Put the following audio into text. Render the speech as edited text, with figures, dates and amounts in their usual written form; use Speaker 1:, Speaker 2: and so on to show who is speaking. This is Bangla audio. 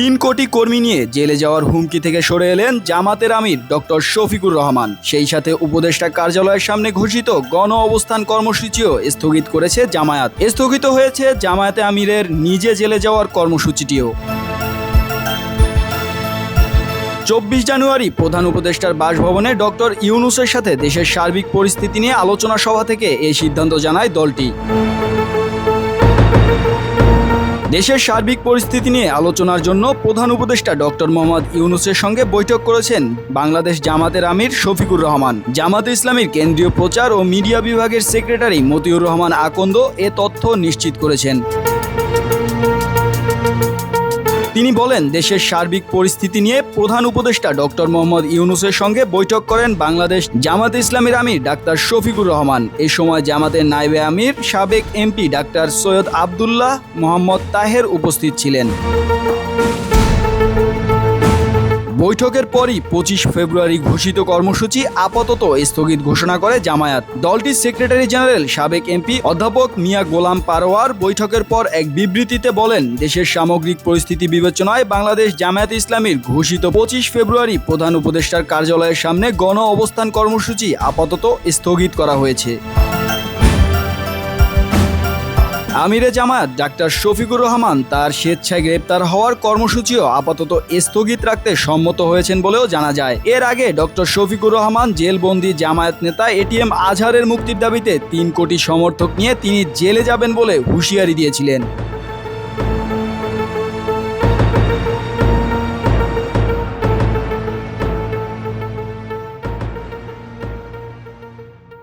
Speaker 1: 3 কোটি কর্মী নিয়ে জেলে যাওয়ার হুমকি থেকে সরে এলেন জামাতের আমির ডক্টর শফিকুর রহমান। সেই সাথে উপদেষ্টা কার্যালয়ের সামনে ঘোষিত গণ অবস্থান কর্মসূচিও স্থগিত করেছে জামায়াত। স্থগিত হয়েছে জামায়াতে আমিরের নিজে জেলে যাওয়ার কর্মসূচিটিও। 24 জানুয়ারি প্রধান উপদেষ্টার বাসভবনে ডক্টর ইউনূসের সাথে দেশের সার্বিক পরিস্থিতি নিয়ে আলোচনা সভা থেকে এই সিদ্ধান্ত জানায় দলটি। দেশের সার্বিক পরিস্থিতি নিয়ে আলোচনার জন্য প্রধান উপদেষ্টা ডক্টর মোহাম্মদ ইউনূসের সঙ্গে বৈঠক করেছেন বাংলাদেশ জামাতের আমির শফিকুর রহমান। জামাতে ইসলামীর কেন্দ্রীয় প্রচার ও মিডিয়া বিভাগের সেক্রেটারি মতিউর রহমান আকন্দ এ তথ্য নিশ্চিত করেছেন। তিনি বলেন, দেশের সার্বিক পরিস্থিতি নিয়ে প্রধান উপদেষ্টা ডক্টর মোহাম্মদ ইউনূসের সঙ্গে বৈঠক করেন বাংলাদেশ জামাতে ইসলামীর আমির ডাক্তার শফিকুর রহমান। এই সময় জামাতের নায়েবে আমির সাবেক এমপি ডাক্তার সৈয়দ আবদুল্লাহ মোহাম্মদ তাহের উপস্থিত ছিলেন। বৈঠকের পরই 25 ফেব্রুয়ারি ঘোষিত কর্মসূচি আপাতত স্থগিত ঘোষণা করে জামায়াত। দলটির সেক্রেটারি জেনারেল সাবেক এমপি অধ্যাপক মিয়া গোলাম পারোয়ার বৈঠকের পর এক বিবৃতিতে বলেন, দেশের সামগ্রিক পরিস্থিতি বিবেচনায় বাংলাদেশ জামায়াত ইসলামীর ঘোষিত 25 ফেব্রুয়ারি প্রধান উপদেষ্টার কার্যালয়ের সামনে গণ অবস্থান কর্মসূচি আপাতত স্থগিত করা হয়েছে। আমিরে জামায়াত ডাক্তার শফিকুর রহমান তার স্বেচ্ছায় গ্রেপ্তার হওয়ার কর্মসূচিও আপাতত স্থগিত রাখতে সম্মত হয়েছেন বলেও জানা যায়। এর আগে ডক্টর শফিকুর রহমান জেলবন্দি জামায়াত নেতা এটিএম আজহারের মুক্তির দাবিতে 3 কোটি সমর্থক নিয়ে তিনি জেলে যাবেন বলে হুঁশিয়ারি দিয়েছিলেন।